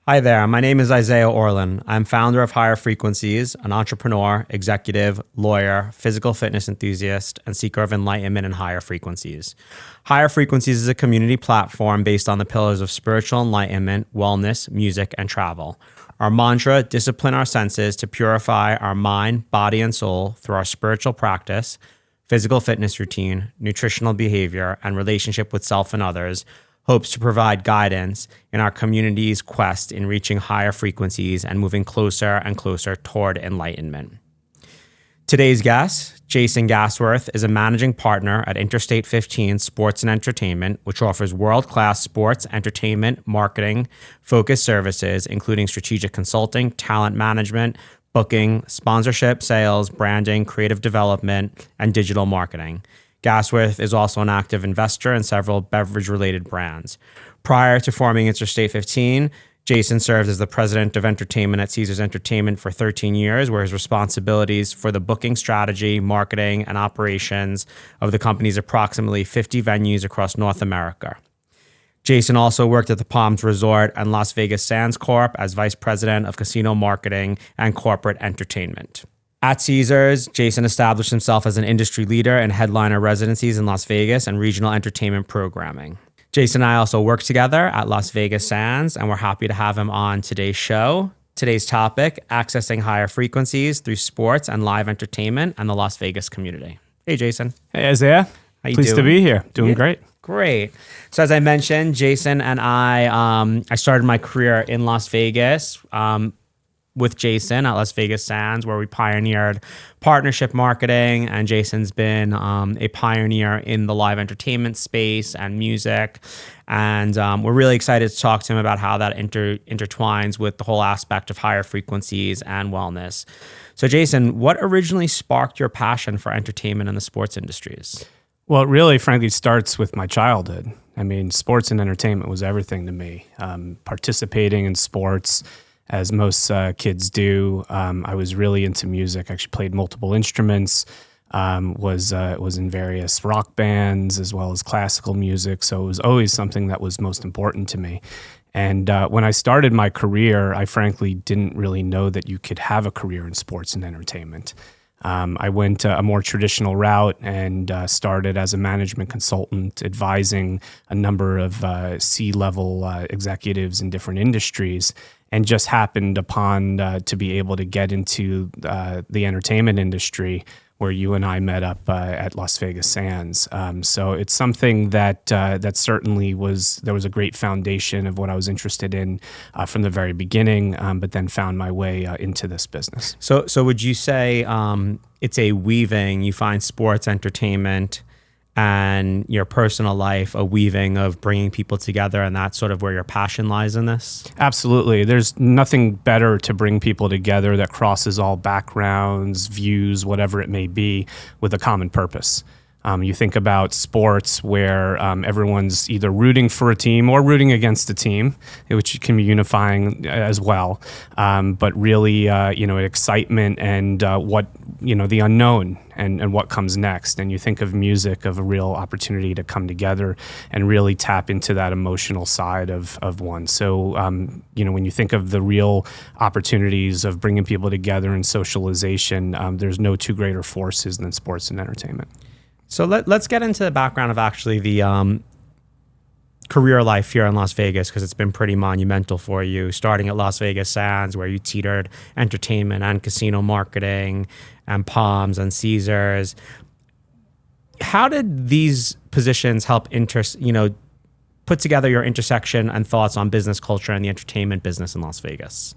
Hi there, my name is Isaiah Orlin. I'm founder of Higher Frequencies, an entrepreneur, executive, lawyer, physical fitness enthusiast, and seeker of enlightenment in higher frequencies. Higher Frequencies is a community platform based on the pillars of spiritual enlightenment, wellness, music, and travel. Our mantra, discipline our senses to purify our mind, body, and soul through our spiritual practice, physical fitness routine, nutritional behavior, and relationship with self and others, hopes to provide guidance in our community's quest in reaching higher frequencies and moving closer and closer toward enlightenment. Today's guest, Jason Gastwirth, is a managing partner at Interstate 15 Sports and Entertainment, which offers world-class sports, entertainment, marketing, focused services, including strategic consulting, talent management, booking, sponsorship, sales, branding, creative development, and digital marketing. Gastwirth is also an active investor in several beverage-related brands. Prior to forming Interstate 15, Jason served as the president of entertainment at Caesars Entertainment for 13 years, where his responsibilities for the booking strategy, marketing, and operations of the company's approximately 50 venues across North America. Jason also worked at the Palms Resort and Las Vegas Sands Corp as vice president of casino marketing and corporate entertainment. At Caesars, Jason established himself as an industry leader in headliner residencies in Las Vegas and regional entertainment programming. Jason and I also work together at Las Vegas Sands, and we're happy to have him on today's show. Today's topic, accessing higher frequencies through sports and live entertainment and the Las Vegas community. Hey, Jason. Hey, Isaiah. How you Pleased doing? to be here. Doing great. Great. So as I mentioned, Jason and I started my career in Las Vegas with Jason at Las Vegas Sands, where we pioneered partnership marketing, and Jason's been a pioneer in the live entertainment space and music. And we're really excited to talk to him about how that intertwines with the whole aspect of higher frequencies and wellness. So Jason, what originally sparked your passion for entertainment and the sports industries? Well, it really, frankly, starts with my childhood. I mean, sports and entertainment was everything to me. Participating in sports, as most kids do. I was really into music. I actually played multiple instruments, was in various rock bands as well as classical music. So it was always something that was most important to me. And when I started my career, I frankly didn't really know that you could have a career in sports and entertainment. I went a more traditional route and started as a management consultant, advising a number of C-level executives in different industries, and just happened upon to be able to get into the entertainment industry, where you and I met up at Las Vegas Sands. So it's something that certainly there was a great foundation of what I was interested in from the very beginning, but then found my way into this business. So would you say it's a weaving, you find sports, entertainment, and your personal life, a weaving of bringing people together, and that's sort of where your passion lies in this? Absolutely. There's nothing better to bring people together that crosses all backgrounds, views, whatever it may be, with a common purpose. You think about sports where everyone's either rooting for a team or rooting against a team, which can be unifying as well. But really, excitement and the unknown and what comes next. And you think of music, of a real opportunity to come together and really tap into that emotional side of one. So, when you think of the real opportunities of bringing people together and socialization, there's no two greater forces than sports and entertainment. So let's get into the background of actually the career life here in Las Vegas, because it's been pretty monumental for you, starting at Las Vegas Sands, where you teetered entertainment and casino marketing and Palms and Caesars. How did these positions help put together your intersection and thoughts on business culture and the entertainment business in Las Vegas?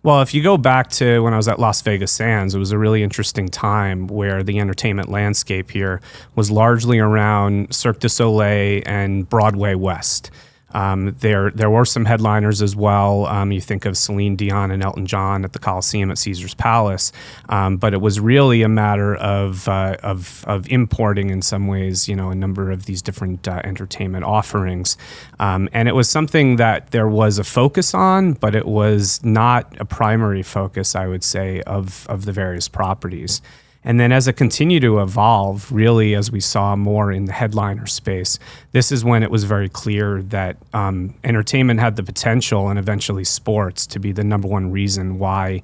Well, if you go back to when I was at Las Vegas Sands, it was a really interesting time where the entertainment landscape here was largely around Cirque du Soleil and Broadway West. There were some headliners as well. You think of Celine Dion and Elton John at the Coliseum at Caesars Palace, but it was really a matter of importing in some ways, a number of these different entertainment offerings, and it was something that there was a focus on, but it was not a primary focus, I would say, of the various properties. And then as it continued to evolve, really as we saw more in the headliner space, this is when it was very clear that entertainment had the potential, and eventually sports, to be the number one reason why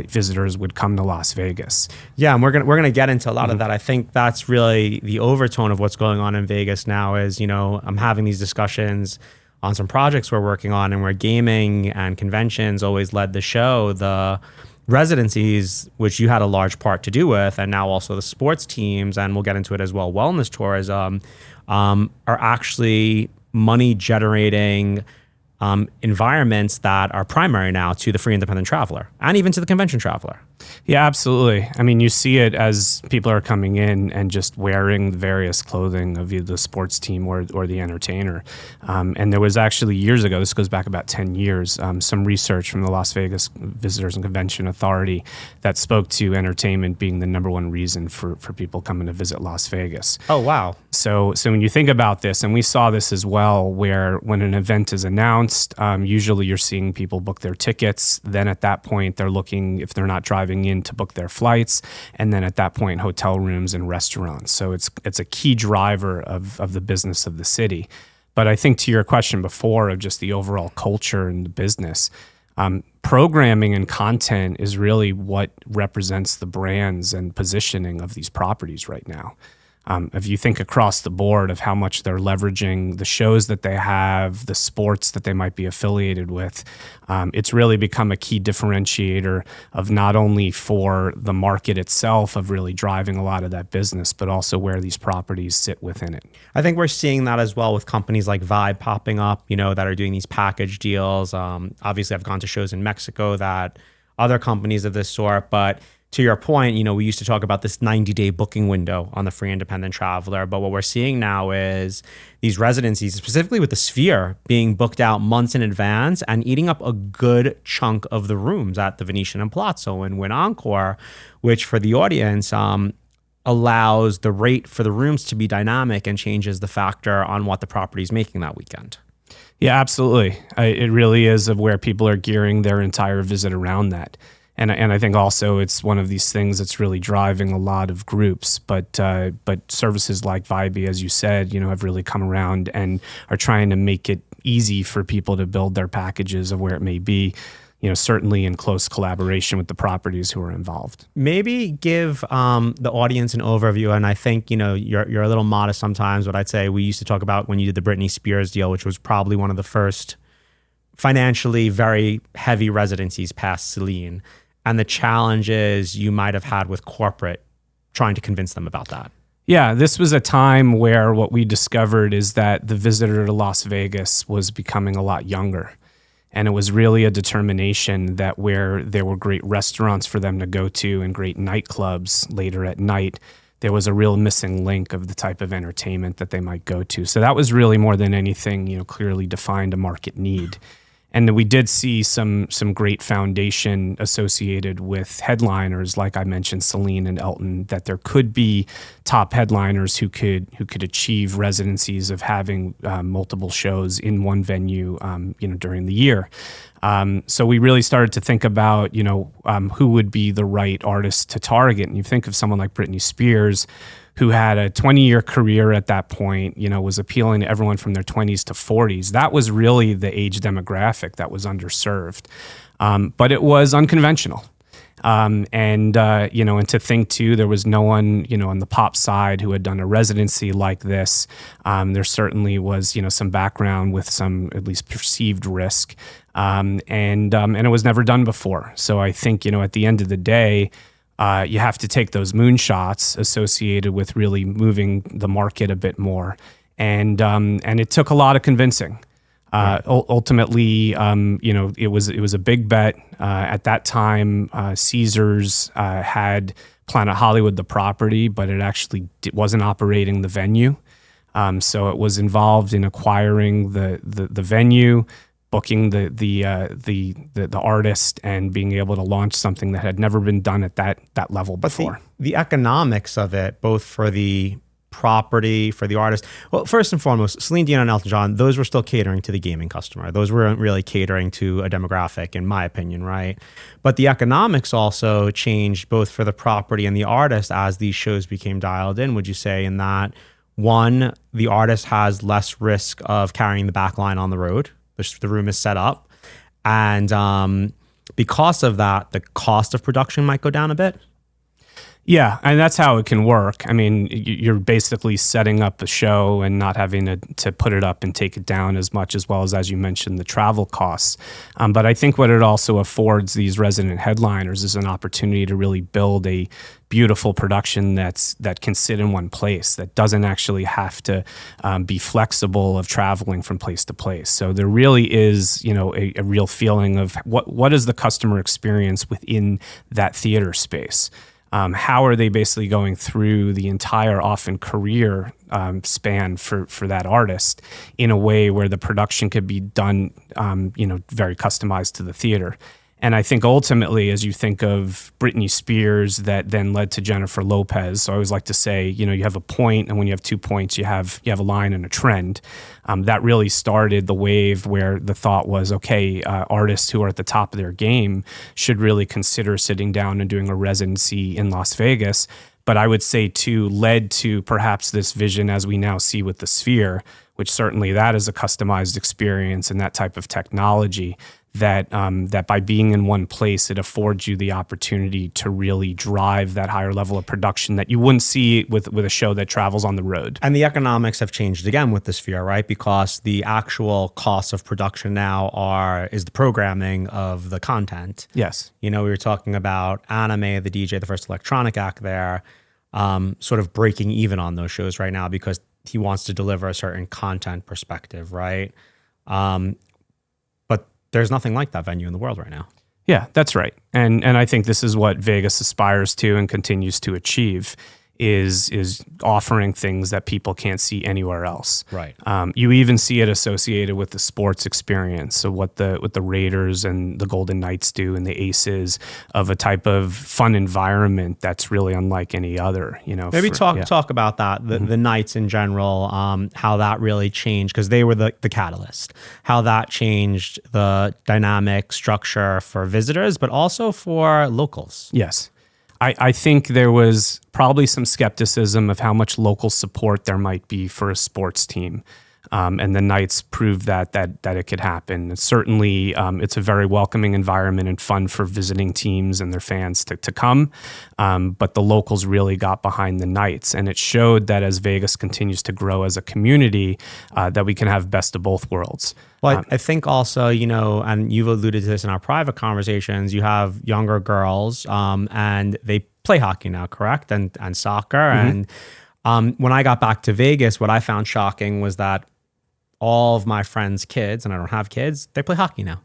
visitors would come to Las Vegas. Yeah, and we're gonna get into a lot of that. I think that's really the overtone of what's going on in Vegas now is, I'm having these discussions on some projects we're working on, and where gaming and conventions always led the show, the residencies, which you had a large part to do with, and now also the sports teams, and we'll get into it as well, wellness tourism, are actually money generating environments that are primary now to the free independent traveler and even to the convention traveler. Yeah, absolutely. I mean, you see it as people are coming in and just wearing the various clothing of either the sports team or the entertainer. And there was actually years ago, this goes back about 10 years, some research from the Las Vegas Visitors and Convention Authority that spoke to entertainment being the number one reason for people coming to visit Las Vegas. Oh, wow. So when you think about this, and we saw this as well, where when an event is announced, usually you're seeing people book their tickets. Then at that point, they're looking, if they're not driving in, to book their flights, and then at that point, hotel rooms and restaurants. So it's a key driver of the business of the city. But I think to your question before of just the overall culture and the business, programming and content is really what represents the brands and positioning of these properties right now. If you think across the board of how much they're leveraging the shows that they have, the sports that they might be affiliated with, it's really become a key differentiator of not only for the market itself of really driving a lot of that business, but also where these properties sit within it. I think we're seeing that as well with companies like Vibe popping up, that are doing these package deals. Obviously, I've gone to shows in Mexico that other companies of this sort, but to your point, we used to talk about this 90-day booking window on the free independent traveler, but what we're seeing now is these residencies, specifically with the Sphere, being booked out months in advance and eating up a good chunk of the rooms at the Venetian and Palazzo and Wynn Encore, which for the audience allows the rate for the rooms to be dynamic and changes the factor on what the property is making that weekend. Yeah, absolutely. It really is of where people are gearing their entire visit around that. And I think also it's one of these things that's really driving a lot of groups, but services like Vibe, as you said, have really come around and are trying to make it easy for people to build their packages of where it may be, certainly in close collaboration with the properties who are involved. Maybe give the audience an overview, and I think you're a little modest sometimes, but I'd say we used to talk about when you did the Britney Spears deal, which was probably one of the first financially very heavy residencies past Celine, and the challenges you might have had with corporate trying to convince them about that. Yeah, this was a time where what we discovered is that the visitor to Las Vegas was becoming a lot younger. And it was really a determination that where there were great restaurants for them to go to and great nightclubs later at night, there was a real missing link of the type of entertainment that they might go to. So that was really more than anything, clearly defined a market need. And we did see some great foundation associated with headliners, like I mentioned, Celine and Elton, that there could be top headliners who could achieve residencies of having multiple shows in one venue, during the year. So we really started to think about, who would be the right artist to target. And you think of someone like Britney Spears, who had a 20-year career at that point, was appealing to everyone from their 20s to 40s. That was really the age demographic that was underserved. But it was unconventional. And to think too, there was no one, on the pop side who had done a residency like this. There certainly was, some background with some at least perceived risk. And it was never done before. So I think, at the end of the day, you have to take those moonshots associated with really moving the market a bit more. And it took a lot of convincing. Ultimately, it was a big bet. At that time, Caesars had Planet Hollywood, the property, but it actually wasn't operating the venue. So it was involved in acquiring the venue, booking the artist, and being able to launch something that had never been done at that level before. But the economics of it, both for the property for the artist. Well, first and foremost, Celine Dion and Elton John, those were still catering to the gaming customer. Those weren't really catering to a demographic, in my opinion, right? But the economics also changed both for the property and the artist as these shows became dialed in, would you say, in that, one, the artist has less risk of carrying the back line on the road. The room is set up. And because of that, the cost of production might go down a bit. Yeah, and that's how it can work. I mean, you're basically setting up a show and not having to put it up and take it down as much, as well as you mentioned, the travel costs. But I think what it also affords these resident headliners is an opportunity to really build a beautiful production that can sit in one place, that doesn't actually have to be flexible of traveling from place to place. So there really is, a real feeling of what is the customer experience within that theater space. How are they basically going through the entire often career span for that artist in a way where the production could be done, very customized to the theater. And I think ultimately, as you think of Britney Spears, that then led to Jennifer Lopez. So I always like to say, you have a point, and when you have 2 points, you have a line and a trend. That really started the wave where the thought was, okay, artists who are at the top of their game should really consider sitting down and doing a residency in Las Vegas. But I would say too, led to perhaps this vision as we now see with the Sphere, which certainly that is a customized experience and that type of technology. That by being in one place, it affords you the opportunity to really drive that higher level of production that you wouldn't see with a show that travels on the road. And the economics have changed again with the Sphere, right? Because the actual cost of production now is the programming of the content. Yes. We were talking about Anime, the DJ, the first electronic act there, sort of breaking even on those shows right now because he wants to deliver a certain content perspective, right? There's nothing like that venue in the world right now. Yeah, that's right. And I think this is what Vegas aspires to and continues to achieve is offering things that people can't see anywhere else. Right. You even see it associated with the sports experience. So what the Raiders and the Golden Knights do and the Aces of a type of fun environment that's really unlike any other. Maybe talk about that. The Knights in general, how that really changed because they were the catalyst. How that changed the dynamic structure for visitors, but also for locals. Yes. I think there was probably some skepticism of how much local support there might be for a sports team. And the Knights proved that it could happen. And certainly, it's a very welcoming environment and fun for visiting teams and their fans to come. But the locals really got behind the Knights. And it showed that as Vegas continues to grow as a community, that we can have best of both worlds. Well, I think also, and you've alluded to this in our private conversations, you have younger girls and they play hockey now, correct? And soccer. Mm-hmm. And when I got back to Vegas, what I found shocking was that all of my friends' kids, and I don't have kids, they play hockey now.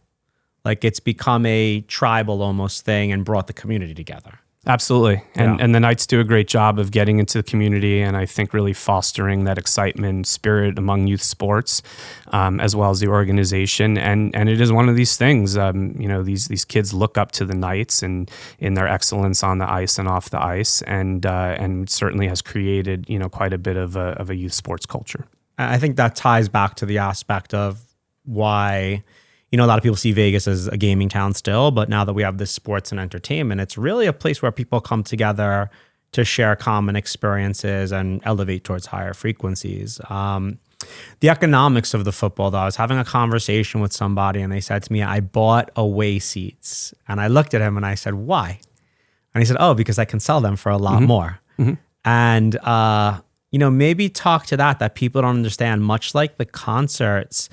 Like it's become a tribal almost thing and brought the community together. Absolutely. And the Knights do a great job of getting into the community and I think really fostering that excitement and spirit among youth sports, as well as the organization. And it is one of these things, these kids look up to the Knights and in their excellence on the ice and off the ice and certainly has created, quite a bit of a youth sports culture. I think that ties back to the aspect of why, a lot of people see Vegas as a gaming town still, but now that we have this sports and entertainment, it's really a place where people come together to share common experiences and elevate towards higher frequencies. The economics of the football, though, I was having a conversation with somebody and they said to me, I bought away seats. And I looked at him and I said, why? And he said, oh, because I can sell them for a lot more. Mm-hmm. And, maybe talk to that people don't understand, much like the concerts.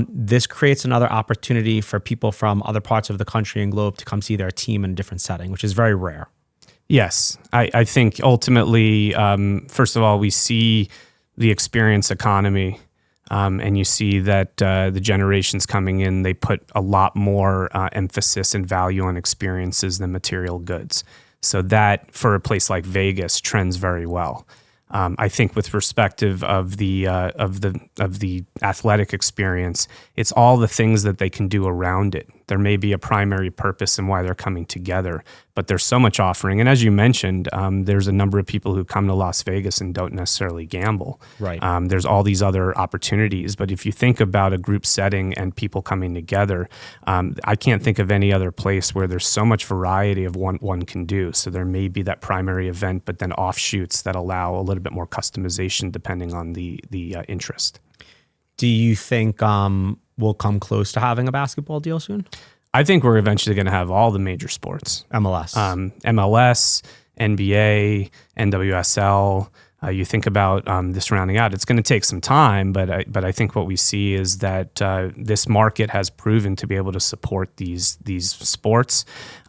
This creates another opportunity for people from other parts of the country and globe to come see their team in a different setting, which is very rare. Yes. I think ultimately, first of all, we see the experience economy and you see that the generations coming in, they put a lot more emphasis and value on experiences than material goods. So that, for a place like Vegas, trends very well. I think with perspective of the athletic experience, it's all the things that they can do around it. There may be a primary purpose in why they're coming together, but there's so much offering. And as you mentioned, there's a number of people who come to Las Vegas and don't necessarily gamble. Right. There's all these other opportunities. But if you think about a group setting and people coming together, I can't think of any other place where there's so much variety of what one can do. So there may be that primary event, but then offshoots that allow a little bit more customization depending on the interest. Do you think we'll come close to having a basketball deal soon? I think we're eventually going to have all the major sports. MLS. MLS, NBA, NWSL. You think about this rounding out. It's going to take some time, but I think what we see is that this market has proven to be able to support these sports.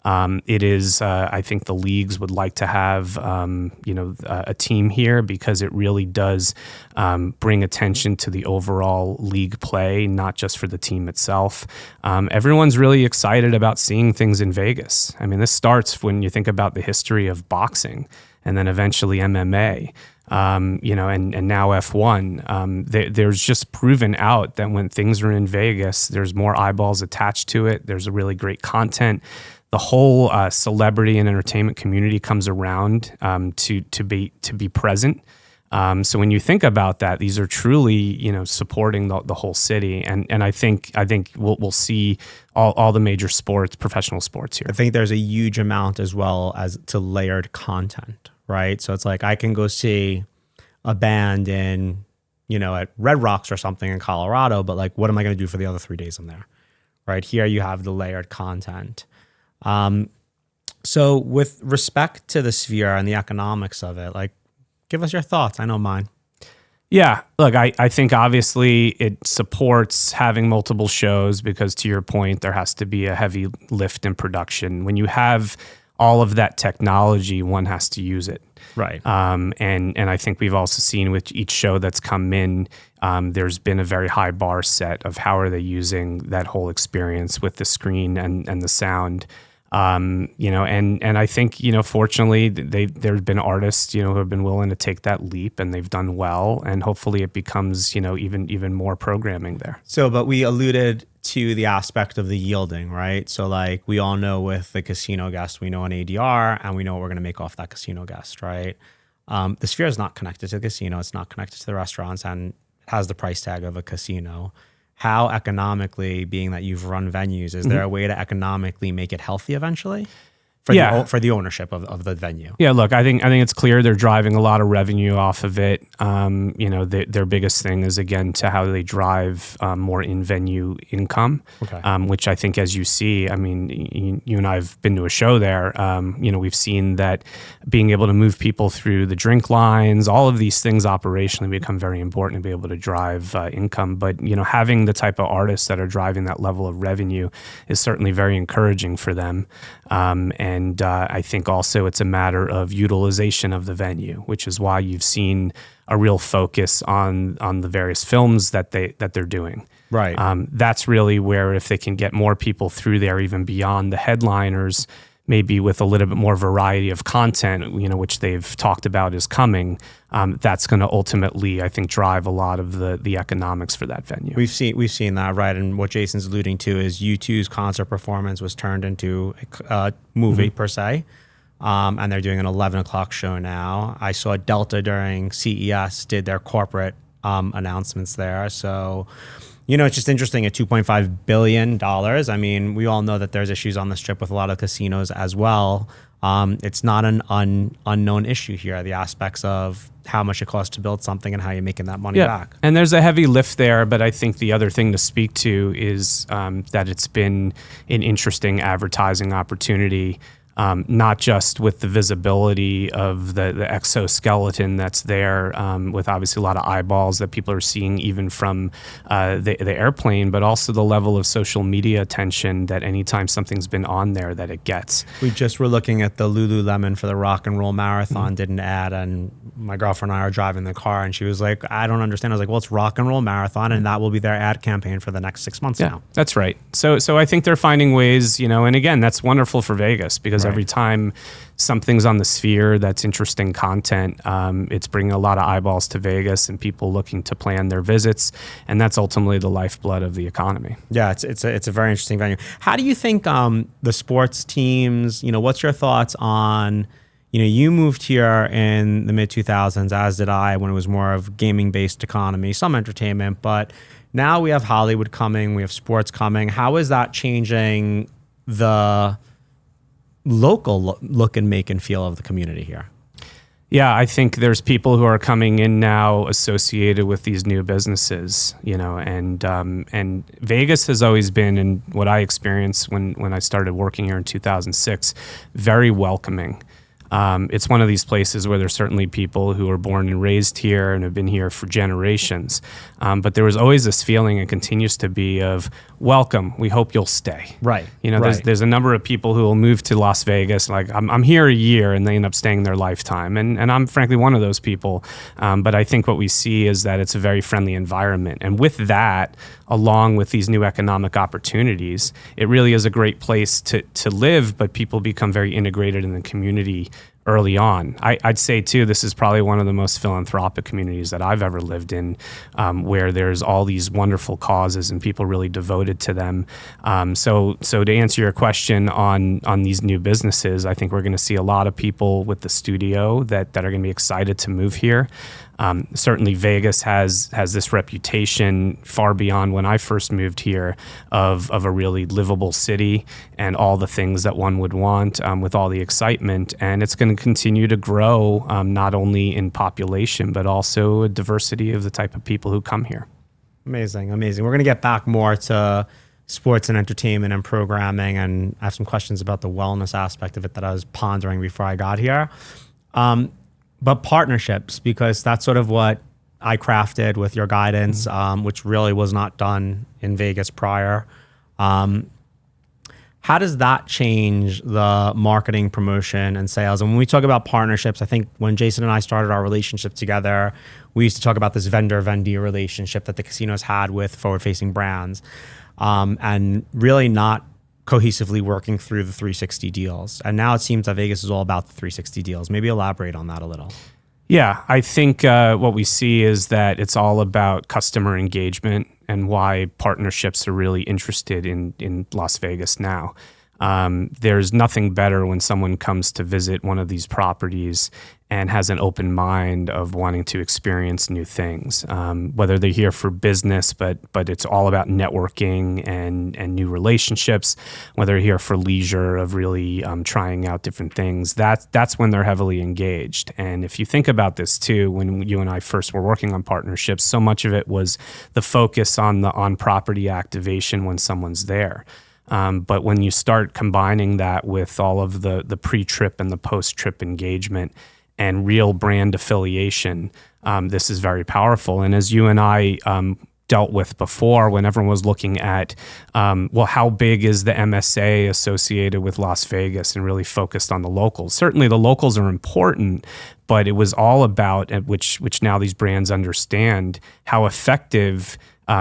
It is, I think, the leagues would like to have a team here because it really does bring attention to the overall league play, not just for the team itself. Everyone's really excited about seeing things in Vegas. I mean, this starts when you think about the history of boxing, and then eventually MMA. And now F1, there's just proven out that when things are in Vegas, there's more eyeballs attached to it. There's a really great content. The whole celebrity and entertainment community comes around to be present. So when you think about that, these are truly supporting the whole city, and I think we'll see all the major sports, professional sports here. I think there's a huge amount as well as to layered content. Right. So it's like I can go see a band at Red Rocks or something in Colorado, but like, what am I going to do for the other 3 days I'm there? Right. Here you have the layered content. So with respect to the Sphere and the economics of it, like, give us your thoughts. I know mine. Yeah, look, I think obviously it supports having multiple shows because, to your point, there has to be a heavy lift in production. When you have all of that technology, one has to use it. Right. And I think we've also seen with each show that's come in, there's been a very high bar set of how are they using that whole experience with the screen and the sound. And I think, fortunately there's been artists, who have been willing to take that leap and they've done well, and hopefully it becomes, even more programming there. So, but we alluded to the aspect of the yielding, right? So like we all know with the casino guest, we know an ADR and we know what we're going to make off that casino guest, right? The Sphere is not connected to the casino. It's not connected to the restaurants and it has the price tag of a casino. How economically, being that you've run venues, is there a way to economically make it healthy eventually for the ownership of the venue? Yeah, look, I think it's clear they're driving a lot of revenue off of it. Their biggest thing is, again, to how they drive more in-venue income, which I think, as you see, I mean, you and I have been to a show there. We've seen that being able to move people through the drink lines, all of these things operationally become very important to be able to drive income. But, having the type of artists that are driving that level of revenue is certainly very encouraging for them. And I think also it's a matter of utilization of the venue, which is why you've seen a real focus on the various films that they're doing. Right. That's really where, if they can get more people through there, even beyond the headliners, maybe with a little bit more variety of content, which they've talked about is coming, that's going to ultimately, I think, drive a lot of the economics for that venue. We've seen that, right? And what Jason's alluding to is U2's concert performance was turned into a movie per se, and they're doing an 11 o'clock show now. I saw Delta during CES did their corporate announcements there, so. It's just interesting at $2.5 billion. I mean, we all know that there's issues on the Strip with a lot of casinos as well. It's not an unknown issue here, the aspects of how much it costs to build something and how you're making that money back. And there's a heavy lift there, but I think the other thing to speak to is that it's been an interesting advertising opportunity. Not just with the visibility of the exoskeleton that's there, with obviously a lot of eyeballs that people are seeing even from the airplane, but also the level of social media attention that anytime something's been on there that it gets. We just were looking at the Lululemon for the Rock and Roll Marathon, did an ad, and my girlfriend and I are driving the car, and she was like, I don't understand. I was like, well, it's Rock and Roll Marathon, and that will be their ad campaign for the next 6 months now. That's right. So I think they're finding ways, and again, that's wonderful for Vegas because Every time something's on the sphere that's interesting content, it's bringing a lot of eyeballs to Vegas and people looking to plan their visits, and that's ultimately the lifeblood of the economy. Yeah, it's a very interesting venue. How do you think the sports teams, what's your thoughts on, you moved here in the mid 2000s, as did I, when it was more of gaming based economy, some entertainment, but now we have Hollywood coming, we have sports coming. How is that changing the local look and make and feel of the community here? Yeah, I think there's people who are coming in now associated with these new businesses, and Vegas has always been, and what I experienced when I started working here in 2006, very welcoming. It's one of these places where there's certainly people who are born and raised here and have been here for generations. But there was always this feeling, and continues to be, of welcome. We hope you'll stay. Right. There's a number of people who will move to Las Vegas, like I'm here a year, and they end up staying their lifetime. And I'm frankly one of those people. But I think what we see is that it's a very friendly environment. And with that, along with these new economic opportunities, it really is a great place to live, but people become very integrated in the community early on. I'd say too, this is probably one of the most philanthropic communities that I've ever lived in, where there's all these wonderful causes and people really devoted to them. So to answer your question on these new businesses, I think we're going to see a lot of people with the studio that are going to be excited to move here. Certainly Vegas has this reputation far beyond when I first moved here of a really livable city and all the things that one would want, with all the excitement. And it's going to continue to grow, not only in population, but also a diversity of the type of people who come here. Amazing. We're going to get back more to sports and entertainment and programming, and I have some questions about the wellness aspect of it that I was pondering before I got here. But partnerships, because that's sort of what I crafted with your guidance, which really was not done in Vegas prior. How does that change the marketing, promotion, and sales? And when we talk about partnerships, I think when Jason and I started our relationship together, we used to talk about this vendor-vendee relationship that the casinos had with forward-facing brands, and really not cohesively working through the 360 deals. And now it seems that Vegas is all about the 360 deals. Maybe elaborate on that a little. Yeah, I think what we see is that it's all about customer engagement and why partnerships are really interested in Las Vegas now. There's nothing better when someone comes to visit one of these properties and has an open mind of wanting to experience new things, whether they're here for business, but it's all about networking and new relationships, whether they're here for leisure, of really trying out different things. That's when they're heavily engaged. And if you think about this too, when you and I first were working on partnerships, so much of it was the focus on the on-property activation when someone's there. But when you start combining that with all of the pre-trip and the post-trip engagement and real brand affiliation, this is very powerful. And as you and I dealt with before, when everyone was looking at, how big is the MSA associated with Las Vegas, and really focused on the locals. Certainly the locals are important, but it was all about, which now these brands understand, how effective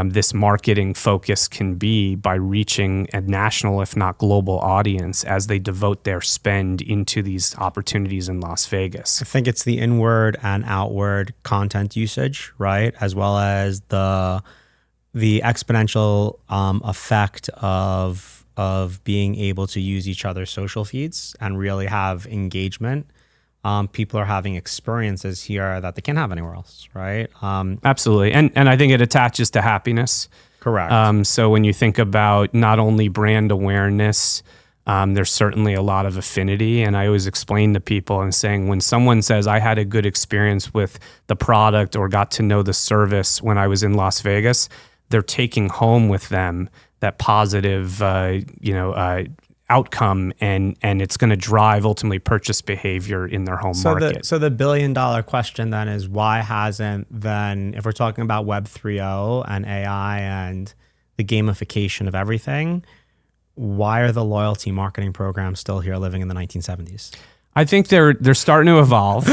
this marketing focus can be by reaching a national, if not global, audience as they devote their spend into these opportunities in Las Vegas. I think it's the inward and outward content usage, right? As well as the exponential effect of being able to use each other's social feeds and really have engagement. People are having experiences here that they can't have anywhere else, right? Absolutely. And I think it attaches to happiness. Correct. So when you think about not only brand awareness, there's certainly a lot of affinity. And I always explain to people and saying, when someone says, I had a good experience with the product or got to know the service when I was in Las Vegas, they're taking home with them that positive, outcome, and it's going to drive ultimately purchase behavior in their home market. So the $1 billion question then is, why hasn't then, if we're talking about Web 3.0 and AI and the gamification of everything, why are the loyalty marketing programs still here living in the 1970s? I think they're starting to evolve.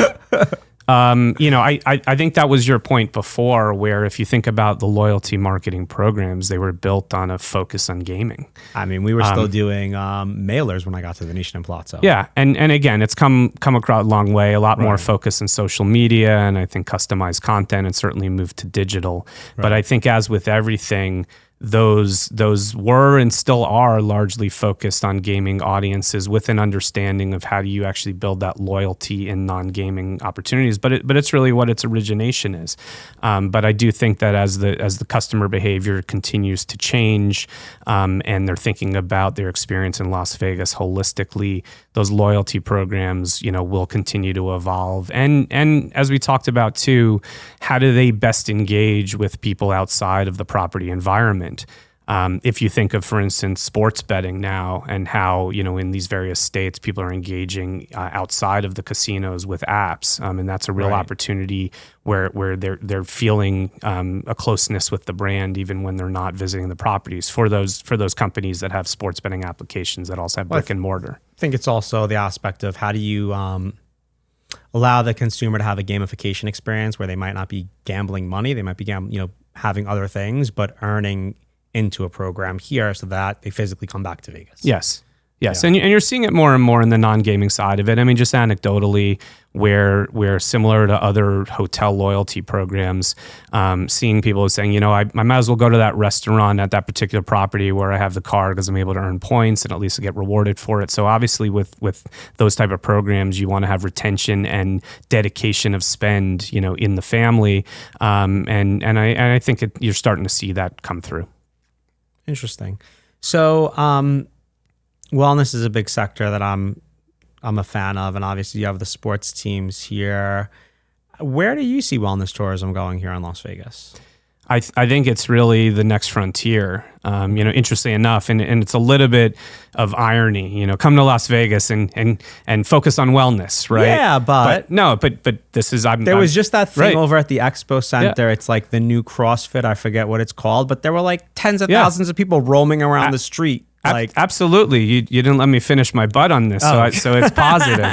I think that was your point before, where if you think about the loyalty marketing programs, they were built on a focus on gaming. I mean, we were still doing mailers when I got to Venetian and Palazzo. Yeah, and again, it's come across a long way. A lot more focus on social media, and I think customized content, and certainly moved to digital. Right. But I think, as with everything, those were and still are largely focused on gaming audiences with an understanding of how do you actually build that loyalty in non-gaming opportunities. But it's really what its origination is. But I do think that as the customer behavior continues to change, and they're thinking about their experience in Las Vegas holistically, those loyalty programs, will continue to evolve. And as we talked about too, how do they best engage with people outside of the property environment? If you think of, for instance, sports betting now, and how, in these various states, people are engaging outside of the casinos with apps. And that's a real opportunity where they're feeling a closeness with the brand, even when they're not visiting the properties, for those companies that have sports betting applications that also have brick and mortar. I think it's also the aspect of how do you allow the consumer to have a gamification experience where they might not be gambling money, they might be having other things, but earning into a program here so that they physically come back to Vegas. Yes. Yeah. And you're seeing it more and more in the non-gaming side of it. I mean, just anecdotally, where similar to other hotel loyalty programs, seeing people saying, I might as well go to that restaurant at that particular property where I have the card because I'm able to earn points and at least get rewarded for it. So obviously with those type of programs, you want to have retention and dedication of spend, in the family. And I think you're starting to see that come through. Interesting. So, wellness is a big sector that I'm a fan of, and obviously you have the sports teams here. Where do you see wellness tourism going here in Las Vegas? I think it's really the next frontier. Interestingly enough, and it's a little bit of irony. Come to Las Vegas and focus on wellness, right? Yeah, but this is there was just that thing over at the Expo Center. Yeah. It's like the new CrossFit. I forget what it's called, but there were like tens of thousands of people roaming around the street. Absolutely, you didn't let me finish my butt on this, so it's positive,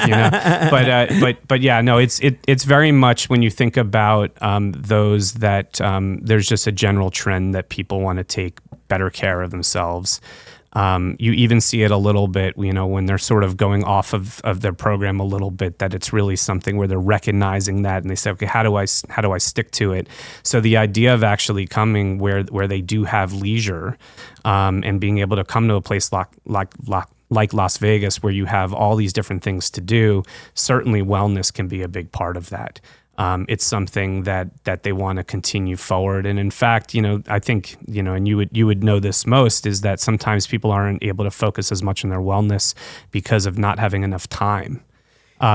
But yeah, no, it's very much when you think about those that there's just a general trend that people want to take better care of themselves. You even see it a little bit, when they're sort of going off of their program a little bit, that it's really something where they're recognizing that and they say, okay, how do I stick to it? So the idea of actually coming where they do have leisure, and being able to come to a place like Las Vegas, where you have all these different things to do, certainly wellness can be a big part of that. It's something that they want to continue forward. And in fact, I think, and you would know this most, is that sometimes people aren't able to focus as much on their wellness because of not having enough time.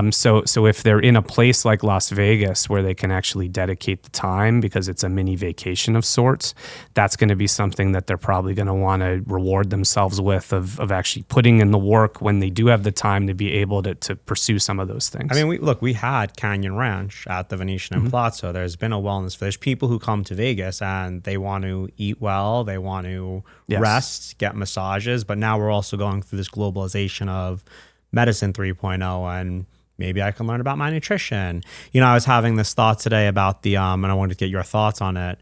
So if they're in a place like Las Vegas where they can actually dedicate the time because it's a mini vacation of sorts, that's going to be something that they're probably going to want to reward themselves with, of actually putting in the work when they do have the time to be able to pursue some of those things. I mean, we had Canyon Ranch at the Venetian and Palazzo. There's been a wellness. There's people who come to Vegas and they want to eat well, they want to rest, get massages, but now we're also going through this globalization of medicine 3.0, and maybe I can learn about my nutrition. I was having this thought today about and I wanted to get your thoughts on it.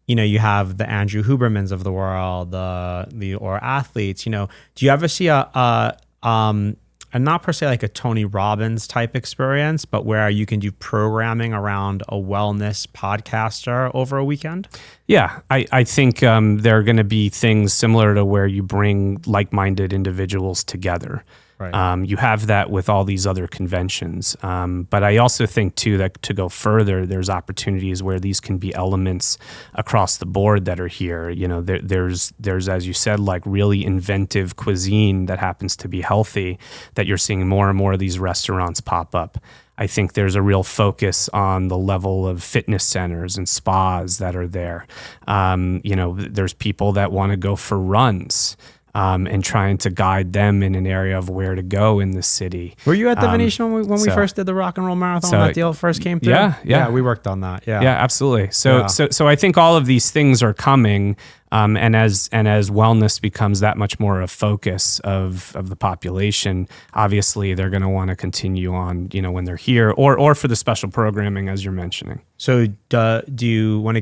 You have the Andrew Hubermans of the world, or athletes. Do you ever see a not per se like a Tony Robbins type experience, but where you can do programming around a wellness podcaster over a weekend? Yeah, I think there are going to be things similar to where you bring like-minded individuals together. Right. You have that with all these other conventions. But I also think, too, that to go further, there's opportunities where these can be elements across the board that are here. There's, as you said, like really inventive cuisine that happens to be healthy, that you're seeing more and more of these restaurants pop up. I think there's a real focus on the level of fitness centers and spas that are there. There's people that want to go for runs. And trying to guide them in an area of where to go in the city. Were you at the Venetian when we first did the rock and roll marathon? That deal first came through? Yeah, we worked on that. Yeah, absolutely. So I think all of these things are coming. And as wellness becomes that much more a focus of the population, obviously they're going to want to continue on, when they're here, or for the special programming as you're mentioning. So do you, when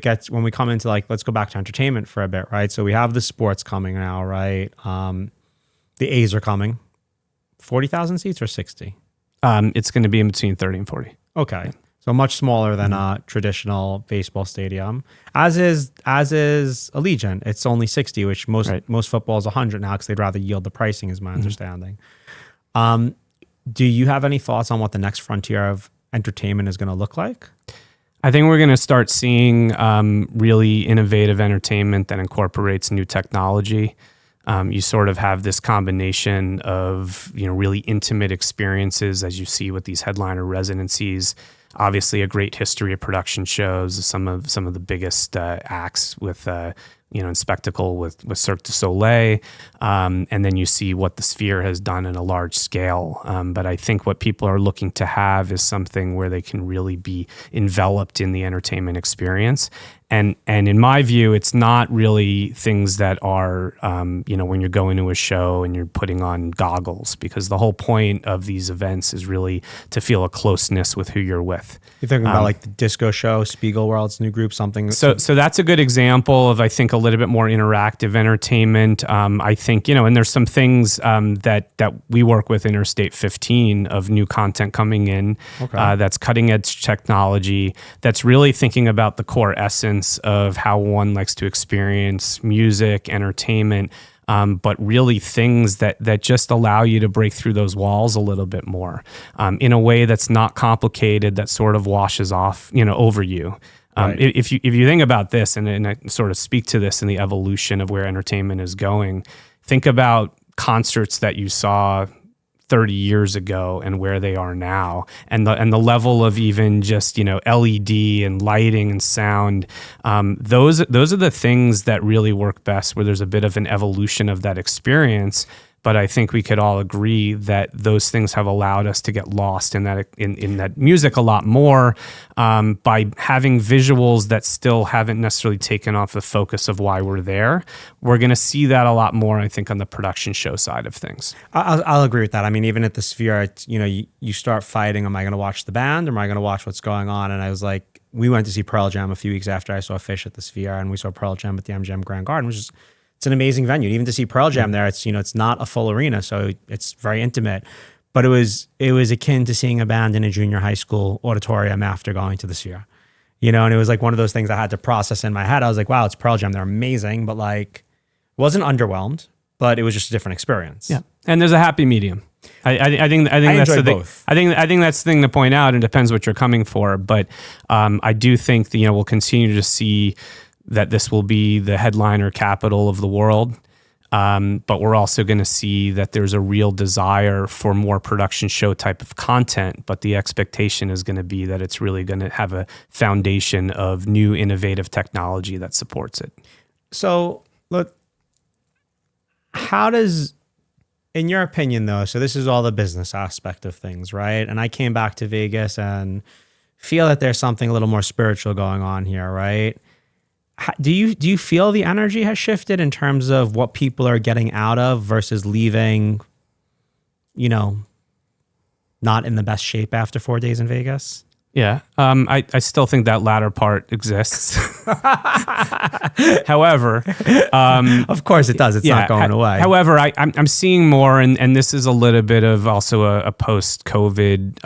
we come into let's go back to entertainment for a bit, right? So we have the sports coming now, right? The A's are coming. 40,000 seats or 60? It's going to be in between 30 and 40. Okay. Yeah. So much smaller than a traditional baseball stadium, as is Allegiant. It's only 60, which most football is 100 now because they'd rather yield the pricing, is my understanding. Do you have any thoughts on what the next frontier of entertainment is going to look like? I think we're going to start seeing really innovative entertainment that incorporates new technology. You sort of have this combination of really intimate experiences, as you see with these headliner residencies. Obviously, a great history of production shows. Some of the biggest acts with in spectacle with Cirque du Soleil, and then you see what the Sphere has done in a large scale. But I think what people are looking to have is something where they can really be enveloped in the entertainment experience. And in my view, it's not really things that are, when you're going to a show and you're putting on goggles, because the whole point of these events is really to feel a closeness with who you're with. You're thinking about the disco show, Spiegelworld's new group, something. So that's a good example of, I think, a little bit more interactive entertainment. I think, and there's some things that we work with Interstate 15 of new content coming in. Okay. That's cutting edge technology. That's really thinking about the core essence of how one likes to experience music, entertainment, but really things that just allow you to break through those walls a little bit more in a way that's not complicated, that sort of washes off, over you. Right. If you think about this, and I sort of speak to this in the evolution of where entertainment is going, think about concerts that you saw 30 years ago and where they are now, and the level of even just LED and lighting and sound. Those are the things that really work best, where there's a bit of an evolution of that experience. But I think we could all agree that those things have allowed us to get lost in that music a lot more by having visuals that still haven't necessarily taken off the focus of why we're there. We're going to see that a lot more, I think, on the production show side of things. I'll agree with that. I mean, even at the Sphere, you start fighting, am I going to watch the band or am I going to watch what's going on? And I was like, we went to see Pearl Jam a few weeks after I saw Fish at the Sphere, and we saw Pearl Jam at the MGM Grand Garden, which is... It's an amazing venue. Even to see Pearl Jam there, it's not a full arena, so it's very intimate. But it was akin to seeing a band in a junior high school auditorium after going to the Sphere, and it was like one of those things I had to process in my head. I was like, wow, it's Pearl Jam. They're amazing, but wasn't underwhelmed, but it was just a different experience. Yeah, and there's a happy medium. I think that's the thing. Both. I think that's the thing to point out. It depends what you're coming for, but I do think that we'll continue to see that this will be the headliner capital of the world. But we're also going to see that there's a real desire for more production show type of content. But the expectation is going to be that it's really going to have a foundation of new innovative technology that supports it. So look, how does, in your opinion though, so this is all the business aspect of things, right? And I came back to Vegas and feel that there's something a little more spiritual going on here, right? Do you feel the energy has shifted in terms of what people are getting out of versus leaving, not in the best shape after 4 days in Vegas? Yeah. I still think that latter part exists. However, of course it does. It's not going away. However, I'm seeing more, and this is a little bit of also a post-COVID,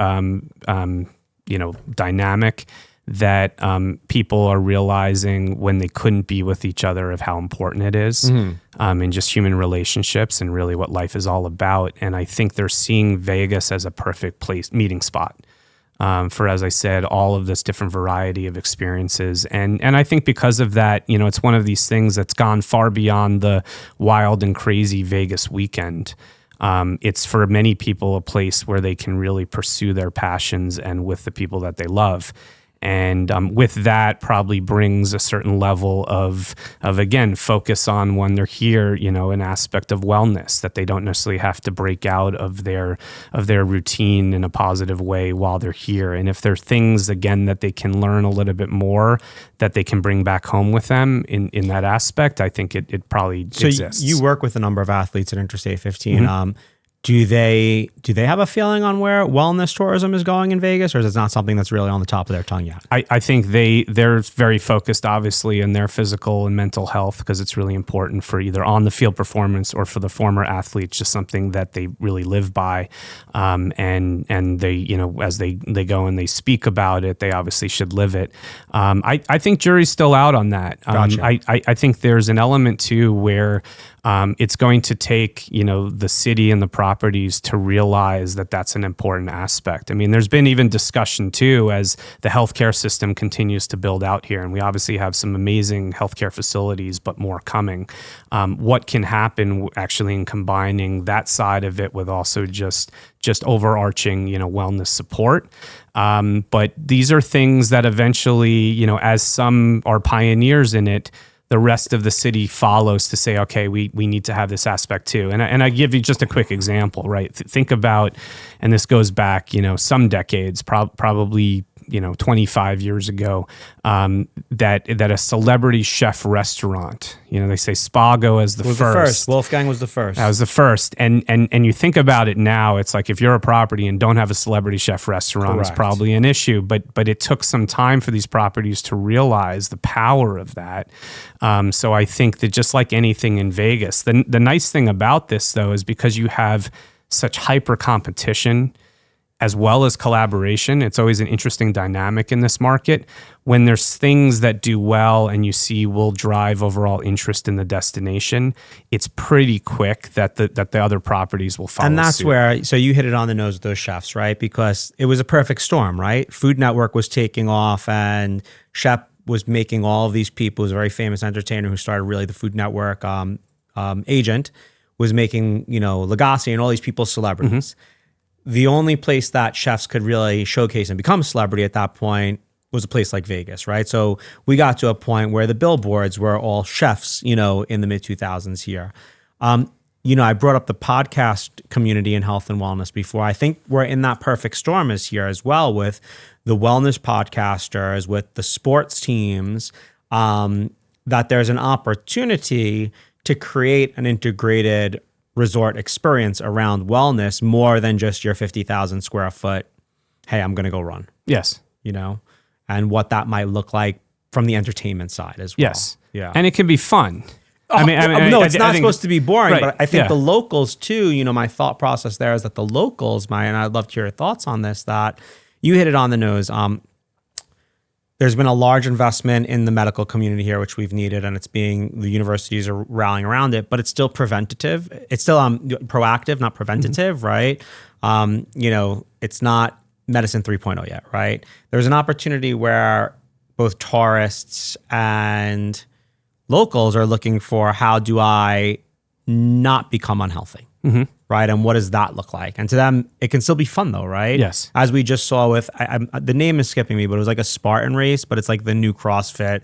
dynamic that people are realizing when they couldn't be with each other of how important it is in just human relationships and really what life is all about. And I think they're seeing Vegas as a perfect place, meeting spot for, as I said, all of this different variety of experiences. And I think because of that, it's one of these things that's gone far beyond the wild and crazy Vegas weekend. It's for many people a place where they can really pursue their passions and with the people that they love. And with that probably brings a certain level of again, focus on when they're here, an aspect of wellness that they don't necessarily have to break out of their routine in a positive way while they're here. And if there are things, again, that they can learn a little bit more that they can bring back home with them in that aspect, I think it probably exists. So you work with a number of athletes at Interstate 15. Do they have a feeling on where wellness tourism is going in Vegas, or is it not something that's really on the top of their tongue yet? I think they're very focused, obviously, in their physical and mental health, because it's really important for either on the field performance or for the former athletes, just something that they really live by. And they, as they go and they speak about it, they obviously should live it. I think jury's still out on that. Gotcha. I think there's an element too where it's going to take, the city and the properties to realize that that's an important aspect. I mean, there's been even discussion too as the healthcare system continues to build out here, and we obviously have some amazing healthcare facilities, but more coming. What can happen actually in combining that side of it with also just overarching, wellness support. But these are things that eventually, as some are pioneers in it, the rest of the city follows to say, okay, we need to have this aspect too. And I give you just a quick example, right? Think about, and this goes back, some decades, probably 25 years ago, that a celebrity chef restaurant, they say Spago as the first. Wolfgang was the first. That was the first. And you think about it now, it's like if you're a property and don't have a celebrity chef restaurant, Correct. It's probably an issue. But it took some time for these properties to realize the power of that. So I think that just like anything in Vegas, the nice thing about this though is because you have such hyper competition as well as collaboration, it's always an interesting dynamic in this market. When there's things that do well and you see will drive overall interest in the destination, it's pretty quick that the other properties will follow And that's suit. where, so you hit it on the nose with those chefs, right? Because it was a perfect storm, right? Food Network was taking off, and Shep was making all of these people, who's a very famous entertainer who started really the Food Network agent, was making, Legacy and all these people celebrities. Mm-hmm. The only place that chefs could really showcase and become a celebrity at that point was a place like Vegas, right? So we got to a point where the billboards were all chefs, in the mid 2000s here. I brought up the podcast community in health and wellness before. I think we're in that perfect storm is here as well, with the wellness podcasters, with the sports teams, that there's an opportunity to create an integrated resort experience around wellness more than just your 50,000 square foot, hey, I'm going to go run. Yes. And what that might look like from the entertainment side as well. Yes. Yeah. And it can be fun. No, it's not supposed to be boring, right, but I think the locals too, my thought process there is that the locals, and I'd love to hear your thoughts on this, that you hit it on the nose. There's been a large investment in the medical community here, which we've needed, and the universities are rallying around it, but it's still preventative. It's still proactive, not preventative, mm-hmm. Right? It's not medicine 3.0 yet, right? There's an opportunity where both tourists and locals are looking for, how do I not become unhealthy? Mm-hmm. Right? And what does that look like? And to them, it can still be fun though, right? Yes. As we just saw with, the name is skipping me, but it was like a Spartan race, but it's like the new CrossFit.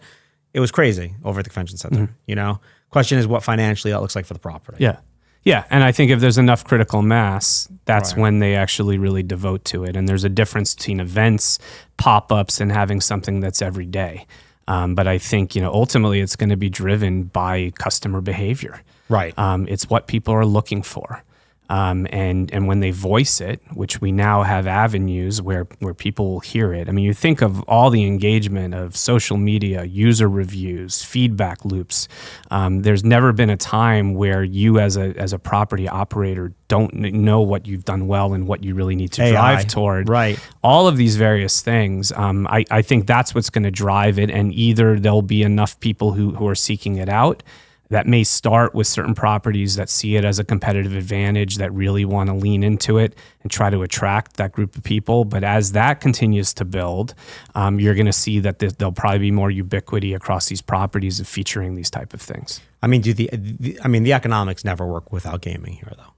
It was crazy over at the convention center, mm-hmm. Question is what financially that looks like for the property. Yeah. Yeah. And I think if there's enough critical mass, that's right. When they actually really devote to it. And there's a difference between events, pop-ups, and having something that's every day. But I think, ultimately it's going to be driven by customer behavior. Right. It's what people are looking for. And when they voice it, which we now have avenues where people will hear it. I mean, you think of all the engagement of social media, user reviews, feedback loops. There's never been a time where you as a property operator don't know what you've done well and what you really need to drive toward. Right. All of these various things. I think that's what's going to drive it. And either there'll be enough people who are seeking it out. That may start with certain properties that see it as a competitive advantage, that really want to lean into it and try to attract that group of people. But as that continues to build, you're going to see that there'll probably be more ubiquity across these properties of featuring these type of things. I mean, the economics never work without gaming here, though.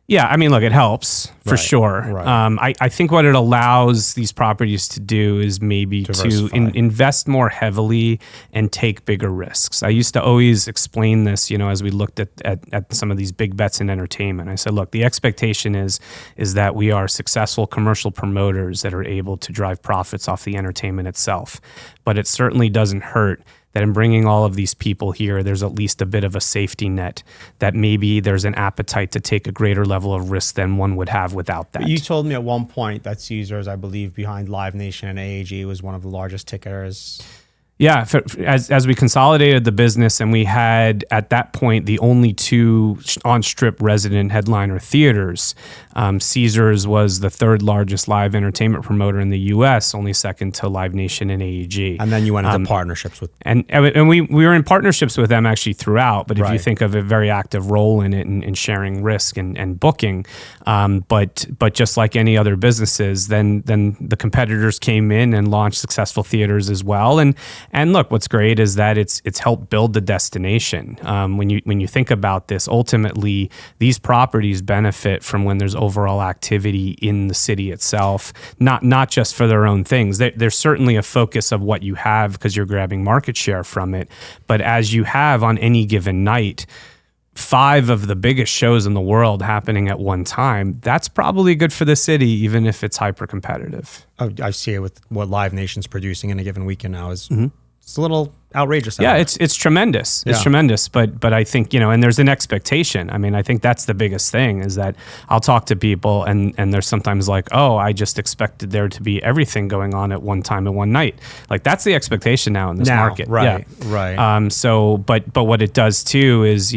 Yeah, I mean, look, it helps for Right, sure. right. I think what it allows these properties to do is maybe to Diversify. invest more heavily and take bigger risks. I used to always explain this, as we looked at some of these big bets in entertainment. I said, look, the expectation is that we are successful commercial promoters that are able to drive profits off the entertainment itself. But it certainly doesn't hurt that in bringing all of these people here, there's at least a bit of a safety net, that maybe there's an appetite to take a greater level of risk than one would have without that. But you told me at one point that Caesars, I believe, behind Live Nation and AAG, was one of the largest ticketers. Yeah, as we consolidated the business and we had at that point the only two on-strip resident headliner theaters, Caesars was the third largest live entertainment promoter in the U.S., only second to Live Nation and AEG. And then you went into partnerships with... And we were in partnerships with them actually throughout, but if you Right. think of a very active role in it and sharing risk and booking, but just like any other businesses, then the competitors came in and launched successful theaters as well. And look, what's great is that it's helped build the destination. When you think about this, ultimately these properties benefit from when there's overall activity in the city itself, not just for their own things. There's certainly a focus of what you have because you're grabbing market share from it. But as you have on any given night, 5 of the biggest shows in the world happening at one time, that's probably good for the city, even if it's hyper competitive. I see it with what Live Nation's producing in a given weekend now is it's a little outrageous. Yeah, it's tremendous. It's Yeah. tremendous. But I think, and there's an expectation. I mean, I think that's the biggest thing is that I'll talk to people and they're sometimes like, oh, I just expected there to be everything going on at one time and one night. Like that's the expectation now in this market. Right, Yeah. right. But what it does too is,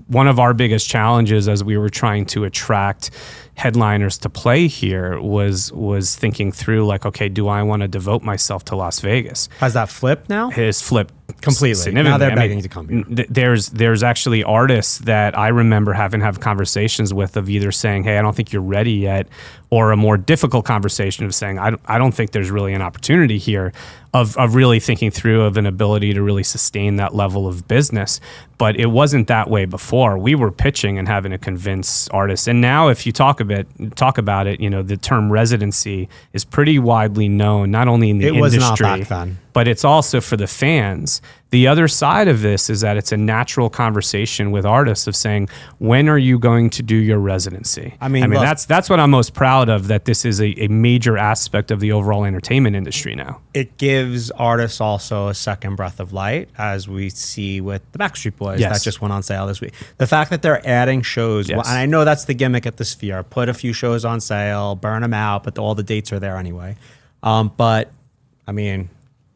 one of our biggest challenges as we were trying to attract headliners to play here was thinking through like, okay, do I want to devote myself to Las Vegas? Has that flipped now? His flipped Completely. significantly. Now they're I mean, begging to come here. There's actually artists that I remember having conversations with of either saying, hey, I don't think you're ready yet, or a more difficult conversation of saying, I don't think there's really an opportunity here, of really thinking through of an ability to really sustain that level of business. But it wasn't that way before. We were pitching and having to convince artists. And now if you talk about it, the term residency is pretty widely known, not only in the industry. It was not back then. But it's also for the fans. The other side of this is that it's a natural conversation with artists of saying, when are you going to do your residency? I mean look, that's what I'm most proud of, that this is a major aspect of the overall entertainment industry now. It gives artists also a second breath of light, as we see with the Backstreet Boys Yes. that just went on sale this week. The fact that they're adding shows, Yes. and I know that's the gimmick at the Sphere, put a few shows on sale, burn them out, but all the dates are there anyway. But I mean,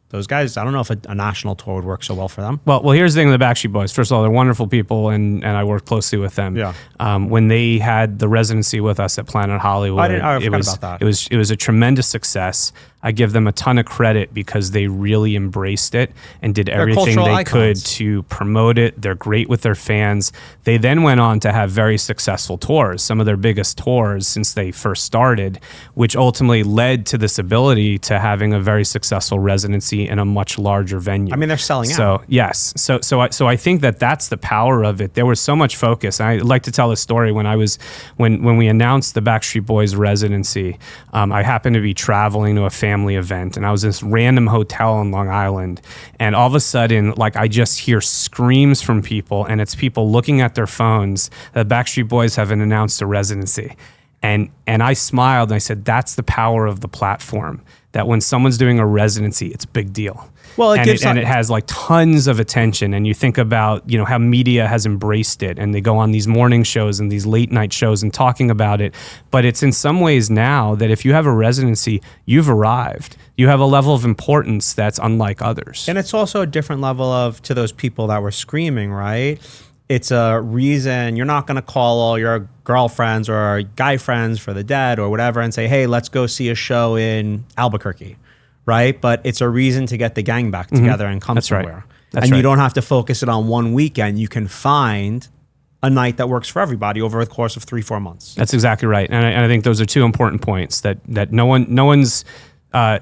those guys, I don't know if a national tour would work so well for them. Well, here's the thing with the Backstreet Boys. First of all, they're wonderful people, and I work closely with them. Yeah. When they had the residency with us at Planet Hollywood, I forgot about that. It was a tremendous success. I give them a ton of credit because they really embraced it and did everything cultural they could icons. to promote it. They're great with their fans. They then went on to have very successful tours, some of their biggest tours since they first started, which ultimately led to this ability to having a very successful residency in a much larger venue. I mean, they're selling out. So yes, so I think that's the power of it. There was so much focus. I like to tell a story when we announced the Backstreet Boys residency. I happened to be traveling to a family event, and I was in this random hotel on Long Island, and all of a sudden, like, I just hear screams from people, and it's people looking at their phones. The Backstreet Boys have announced a residency. And I smiled and I said, that's the power of the platform, that when someone's doing a residency, it's a big deal. Well, and it has like tons of attention. And you think about, how media has embraced it, and they go on these morning shows and these late night shows and talking about it. But it's in some ways now that if you have a residency, you've arrived. You have a level of importance that's unlike others. And it's also a different level to those people that were screaming, right? It's a reason you're not going to call all your girlfriends or guy friends for the dead or whatever and say, hey, let's go see a show in Albuquerque, right? But it's a reason to get the gang back together and come somewhere. Right. That's and right. you don't have to focus it on one weekend. You can find a night that works for everybody over the course of 3-4 months. That's exactly right. And I think those are two important points that no one's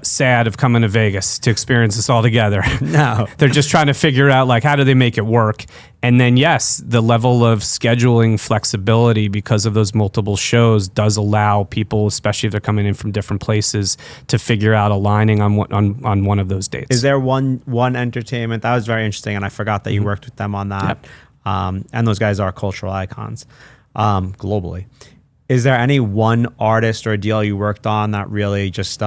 sad of coming to Vegas to experience this all together. No. They're just trying to figure out like how do they make it work. And then yes, the level of scheduling flexibility because of those multiple shows does allow people, especially if they're coming in from different places, to figure out aligning on one of those dates. Is there one entertainment that was very interesting, and I forgot that you worked with them on that. Yep. And those guys are cultural icons globally. Is there any one artist or deal you worked on that really just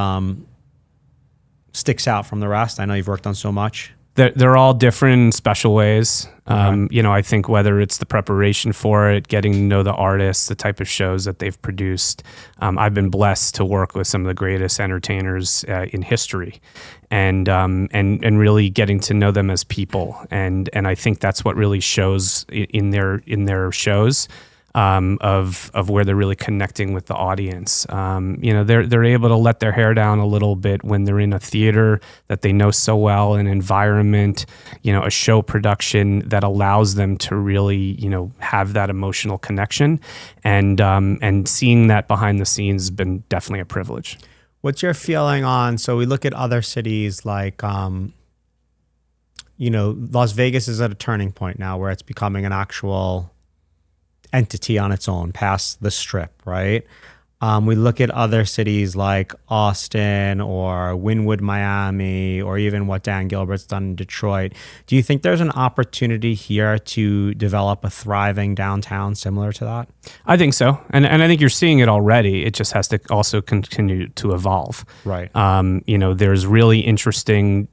sticks out from the rest? I know you've worked on so much. They're all different in special ways. I think whether it's the preparation for it, getting to know the artists, the type of shows that they've produced. I've been blessed to work with some of the greatest entertainers in history, and really getting to know them as people. And I think that's what really shows in their shows. Of where they're really connecting with the audience. They're able to let their hair down a little bit when they're in a theater that they know so well, an environment, a show production that allows them to really, have that emotional connection. And seeing that behind the scenes has been definitely a privilege. What's your feeling on, so we look at other cities like, Las Vegas is at a turning point now where it's becoming an actual entity on its own past the Strip, right? We look at other cities like Austin or Wynwood, Miami, or even what Dan Gilbert's done in Detroit. Do you think there's an opportunity here to develop a thriving downtown similar to that? I think so. And I think you're seeing it already. It just has to also continue to evolve. Right. There's really interesting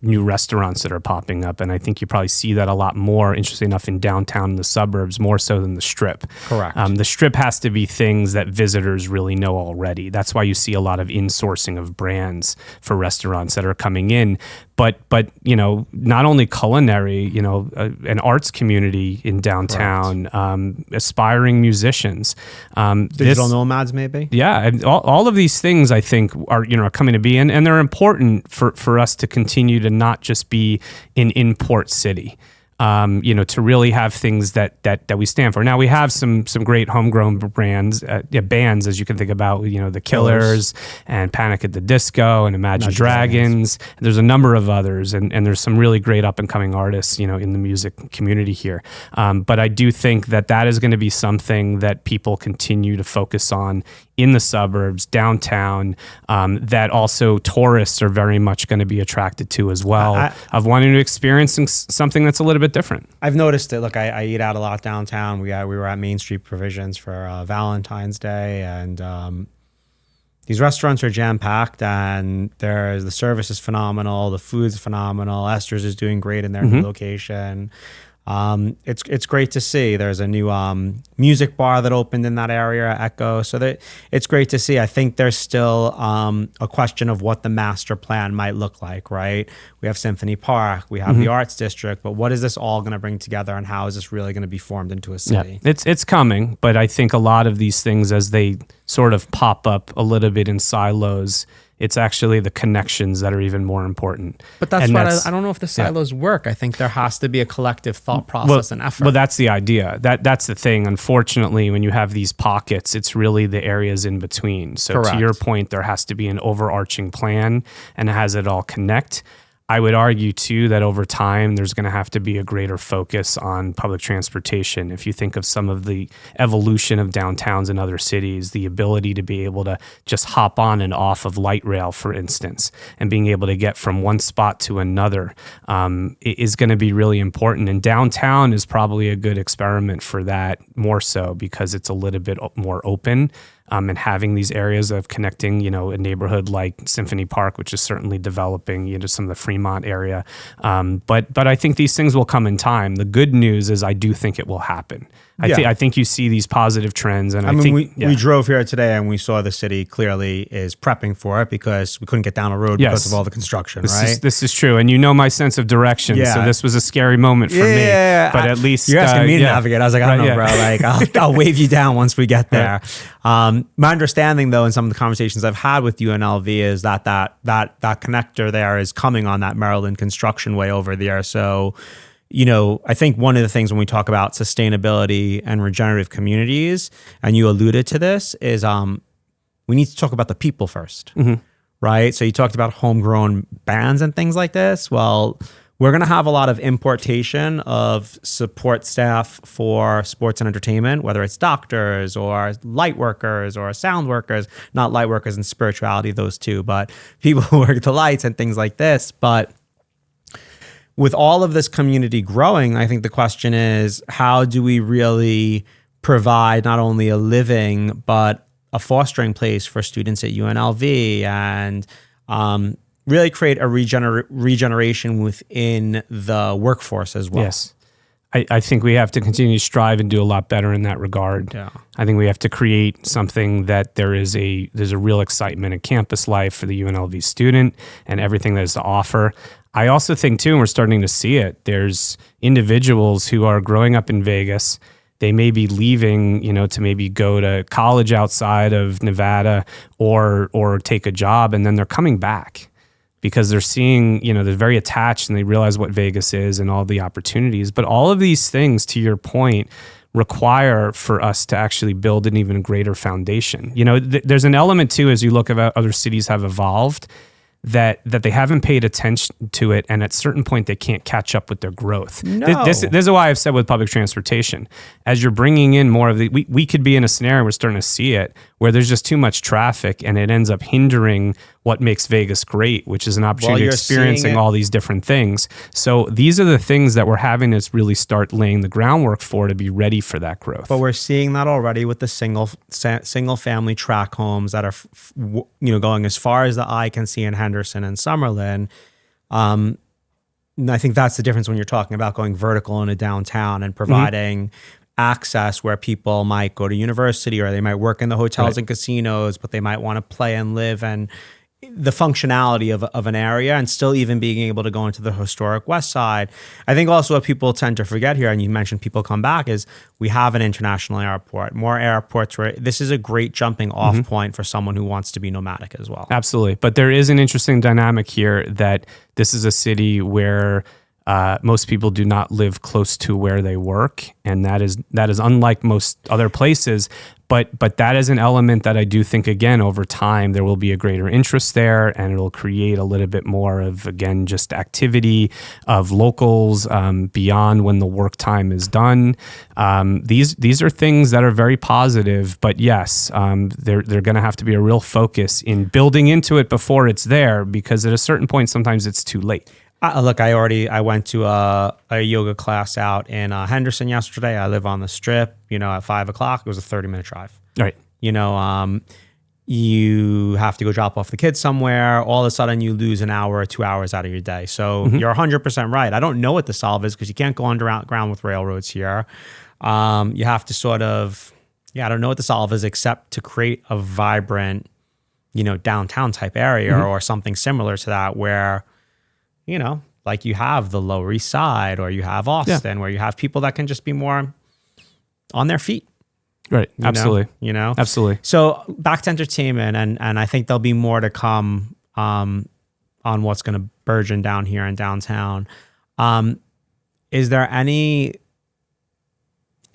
new restaurants that are popping up. And I think you probably see that a lot more, interesting enough, in downtown and the suburbs, more so than the Strip. Correct. The Strip has to be things that visitors really know already. That's why you see a lot of insourcing of brands for restaurants that are coming in. But not only culinary, an arts community in downtown, aspiring musicians, digital nomads, maybe. Yeah, and all of these things I think are coming to be, and they're important for us to continue to not just be an import city. To really have things that we stand for. Now we have some great homegrown bands, as you can think about, the Killers and Panic at the Disco and Imagine Dragons. There's a number of others, and there's some really great up and coming artists, in the music community here. But I do think that is going to be something that people continue to focus on in the suburbs, downtown, that also tourists are very much going to be attracted to as well, of wanting to experience something that's a little bit different. I've noticed it. Look, I eat out a lot downtown. We were at Main Street Provisions for Valentine's Day, and these restaurants are jam-packed, and the service is phenomenal. The food's phenomenal. Esther's is doing great in their new location. It's great to see. There's a new music bar that opened in that area, Echo. So it's great to see. I think there's still a question of what the master plan might look like, right? We have Symphony Park, we have the Arts District, but what is this all going to bring together, and how is this really going to be formed into a city? Yeah, it's coming, but I think a lot of these things, as they sort of pop up a little bit in silos, it's actually the connections that are even more important. But I don't know if the silos work. I think there has to be a collective thought process and effort. Well, that's the idea. That's the thing. Unfortunately, when you have these pockets, it's really the areas in between. So Correct. To your point, there has to be an overarching plan, and has it all connect. I would argue, too, that over time, there's going to have to be a greater focus on public transportation. If you think of some of the evolution of downtowns in other cities, the ability to be able to just hop on and off of light rail, for instance, and being able to get from one spot to another is going to be really important. And downtown is probably a good experiment for that, more so because it's a little bit more open. And having these areas of connecting, a neighborhood like Symphony Park, which is certainly developing, some of the Fremont area. But I think these things will come in time. The good news is I do think it will happen. I think you see these positive trends. And we drove here today and we saw the city clearly is prepping for it because we couldn't get down a road because of all the construction, right? This is true. And my sense of direction. Yeah. So this was a scary moment for me. But at least... You're asking me to navigate. I was like, I don't know, bro. Like, I'll wave you down once we get there. Right. My understanding, though, in some of the conversations I've had with UNLV is that connector there is coming on that Maryland construction way over there. So... I think one of the things when we talk about sustainability and regenerative communities, and you alluded to this, is we need to talk about the people first, right? So you talked about homegrown bands and things like this. Well, we're going to have a lot of importation of support staff for sports and entertainment, whether it's doctors or light workers or sound workers, not light workers and spirituality, those two, but people who work the lights and things like this. But with all of this community growing, I think the question is, how do we really provide not only a living, but a fostering place for students at UNLV and really create a regeneration within the workforce as well? Yes. I think we have to continue to strive and do a lot better in that regard. Yeah. I think we have to create something that there's a real excitement in campus life for the UNLV student and everything that is to offer. I also think too, and we're starting to see it, there's individuals who are growing up in Vegas. They may be leaving, to maybe go to college outside of Nevada or take a job, and then they're coming back because they're seeing, they're very attached and they realize what Vegas is and all the opportunities. But all of these things, to your point, require for us to actually build an even greater foundation. There's an element too, as you look at how other cities have evolved, that they haven't paid attention to it, and at a certain point they can't catch up with their growth. No. This is why I've said with public transportation, as you're bringing in more of we could be in a scenario, we're starting to see it, where there's just too much traffic and it ends up hindering what makes Vegas great, which is an opportunity to experiencing all these different things. So these are the things that we're having to really start laying the groundwork for to be ready for that growth. But we're seeing that already with the single family tract homes that are going as far as the eye can see in Henderson and Summerlin. And I think that's the difference when you're talking about going vertical in a downtown and providing access where people might go to university or they might work in the hotels and casinos, but they might want to play and live, and the functionality of an area, and still even being able to go into the historic West Side. I think also what people tend to forget here, and you mentioned people come back, is we have an international airport, more airports where this is a great jumping off point for someone who wants to be nomadic as well. Absolutely. But there is an interesting dynamic here that this is a city where most people do not live close to where they work, and that is unlike most other places. But that is an element that I do think, again, over time, there will be a greater interest there, and it'll create a little bit more of, again, just activity of locals beyond when the work time is done. These are things that are very positive, but yes, they're going to have to be a real focus in building into it before it's there, because at a certain point, sometimes it's too late. Look, I went to a yoga class out in Henderson yesterday. I live on the Strip. At 5 o'clock, it was a 30-minute drive. Right. You have to go drop off the kids somewhere. All of a sudden, you lose an hour or 2 hours out of your day. So you're 100% right. I don't know what the solve is because you can't go underground with railroads here. You have to sort of, I don't know what the solve is except to create a vibrant, downtown type area or something similar to that where, like you have the Lower East Side or you have Austin where you have people that can just be more on their feet. Right. Absolutely. Absolutely. So back to entertainment, and I think there'll be more to come on what's going to burgeon down here in downtown. Is there any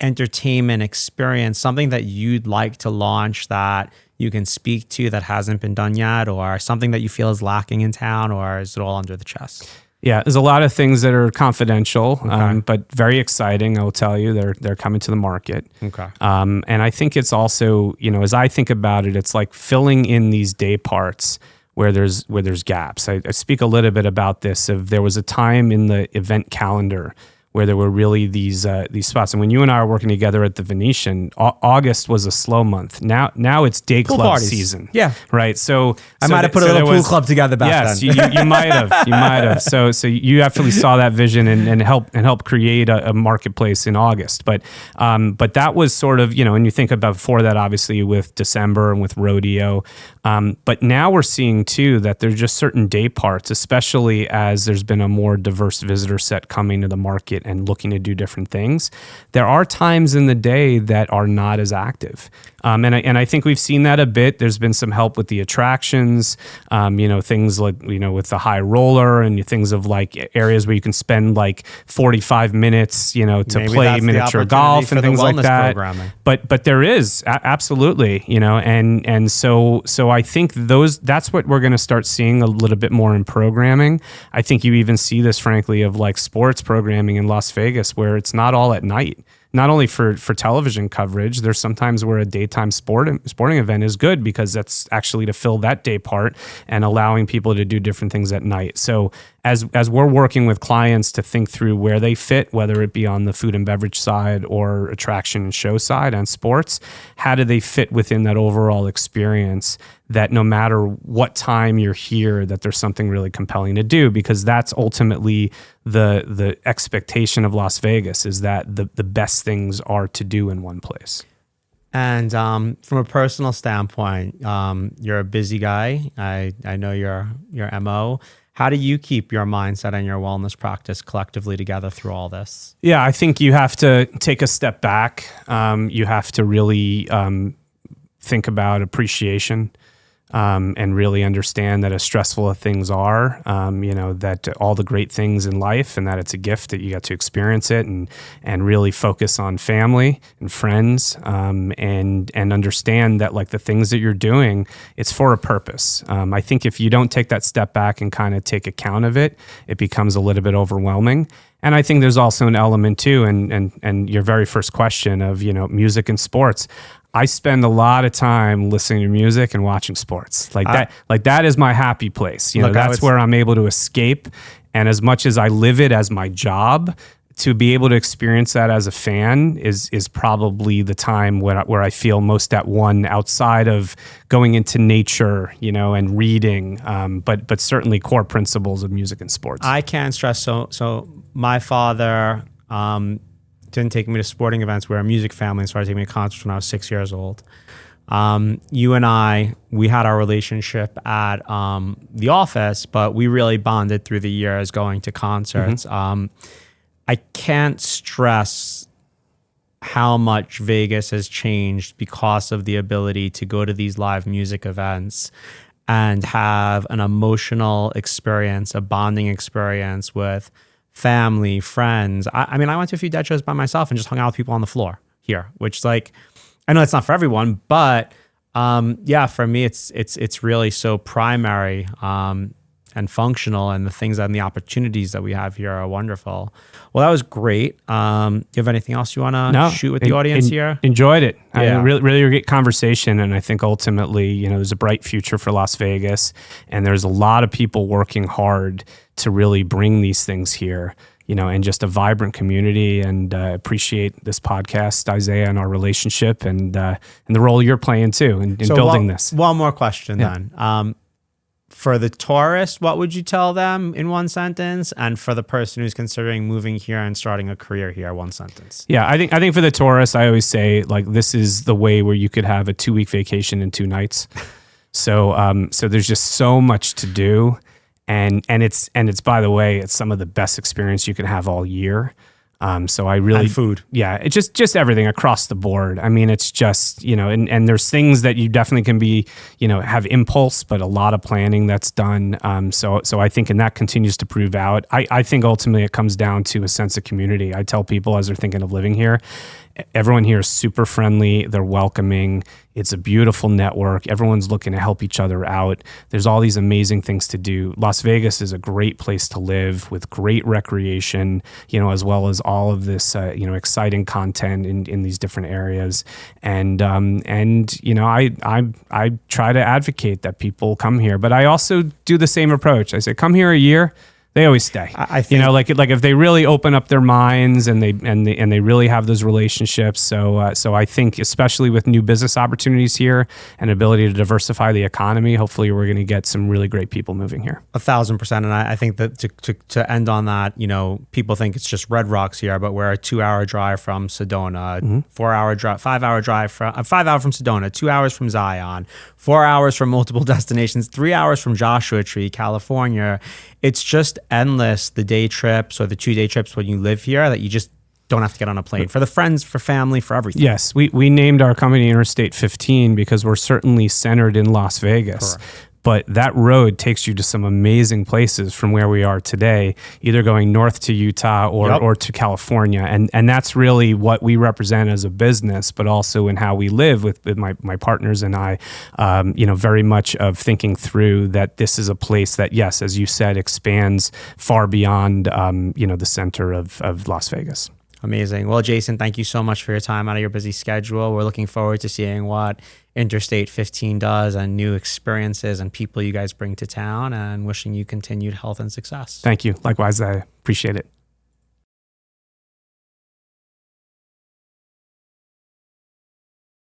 entertainment experience, something that you'd like to launch that you can speak to that hasn't been done yet, or something that you feel is lacking in town, or is it all under the chest? Yeah, there's a lot of things that are confidential, but very exciting. I will tell you, they're coming to the market. Okay. And I think it's also, as I think about it, it's like filling in these day parts where there's gaps. I speak a little bit about this. There was a time in the event calendar where there were really these spots. And when you and I are working together at the Venetian, August was a slow month. Now it's day pool club parties. season. Yeah. Right. So I might have put a little pool club together back then. Yes, you might have. You might have. So you actually saw that vision and help create a marketplace in August. But that was sort of, and you think about before that, obviously with December and with rodeo. But now we're seeing too that there's just certain day parts, especially as there's been a more diverse visitor set coming to the market and looking to do different things. There are times in the day that are not as active. And I think we've seen that a bit. There's been some help with the attractions, things like, with the high roller and things of like areas where you can spend like 45 minutes, to Maybe play that's the miniature golf and opportunity things for the like wellness that. programming. But there is absolutely, and so I think that's what we're going to start seeing a little bit more in programming. I think you even see this, frankly, of like sports programming in Las Vegas, where it's not all at night. Not only for television coverage, there's sometimes where a daytime sporting event is good because that's actually to fill that day part and allowing people to do different things at night. So as we're working with clients to think through where they fit, whether it be on the food and beverage side or attraction and show side and sports, how do they fit within that overall experience, that no matter what time you're here, that there's something really compelling to do, because that's ultimately the expectation of Las Vegas, is that the best things are to do in one place. And from a personal standpoint, you're a busy guy. I know your MO. How do you keep your mindset and your wellness practice collectively together through all this? Yeah, I think you have to take a step back. You have to really think about appreciation. And really understand that as stressful as things are, that all the great things in life, and that it's a gift that you get to experience it, and really focus on family and friends, and understand that like the things that you're doing, it's for a purpose. I think if you don't take that step back and kind of take account of it, it becomes a little bit overwhelming. And I think there's also an element too, and your very first question of, music and sports. I spend a lot of time listening to music and watching sports. That is my happy place. That's where I'm able to escape. And as much as I live it as my job, to be able to experience that as a fan is probably the time where I feel most at one, outside of going into nature, and reading, but certainly core principles of music and sports. I can't stress so my father didn't take me to sporting events. We're a music family and started taking me to concerts when I was 6 years old. You and I, we had our relationship at the office, but we really bonded through the years going to concerts. Mm-hmm. I can't stress how much Vegas has changed because of the ability to go to these live music events and have an emotional experience, a bonding experience with family, friends. I mean, I went to a few dead shows by myself and just hung out with people on the floor here, which, like, I know it's not for everyone, but for me, it's really so primary and functional, and the things and the opportunities that we have here are wonderful. Well, that was great. You have anything else you want to shoot with the audience here? Enjoyed it. Yeah. Really great conversation, and I think ultimately, there's a bright future for Las Vegas, and there's a lot of people working hard to really bring these things here, and just a vibrant community. And appreciate this podcast, Isaiah, and our relationship, and the role you're playing too in building this. One more question then. For the tourist, what would you tell them in one sentence? And for the person who's considering moving here and starting a career here, one sentence. Yeah, I think for the tourist, I always say, like, this is the way where you could have a 2-week vacation in 2 nights. So there's just so much to do. And it's by the way, it's some of the best experience you can have all year. So I really, and food. Yeah, it's just everything across the board. I mean, it's just, and there's things that you definitely can be, have impulse, but a lot of planning that's done. So I think, and that continues to prove out. I think ultimately it comes down to a sense of community. I tell people as they're thinking of living here, everyone here is super friendly. They're welcoming. It's a beautiful network. Everyone's looking to help each other out. There's all these amazing things to do. Las Vegas is a great place to live with great recreation, as well as all of this, exciting content in these different areas. And I try to advocate that people come here, but I also do the same approach. I say, come here a year. They always stay. I think, like if they really open up their minds and they really have those relationships. So I think, especially with new business opportunities here and ability to diversify the economy, hopefully we're going to get some really great people moving here. 1,000%. And I think that to end on that, people think it's just Red Rocks here, but we're a 2-hour drive from Sedona, 4-hour drive, 5-hour drive from 5 hours from Sedona, 2 hours from Zion, 4 hours from multiple destinations, 3 hours from Joshua Tree, California. It's just endless, the day trips or the 2-day trips when you live here, that you just don't have to get on a plane. For the friends, for family, for everything. Yes, we named our company Interstate 15 because we're certainly centered in Las Vegas. Correct. But that road takes you to some amazing places from where we are today, either going north to Utah or to California. And that's really what we represent as a business, but also in how we live with my partners and I, very much of thinking through that this is a place that, yes, as you said, expands far beyond, the center of Las Vegas. Amazing. Well, Jason, thank you so much for your time out of your busy schedule. We're looking forward to seeing what Interstate 15 does and new experiences and people you guys bring to town, and wishing you continued health and success. Thank you. Likewise, I appreciate it.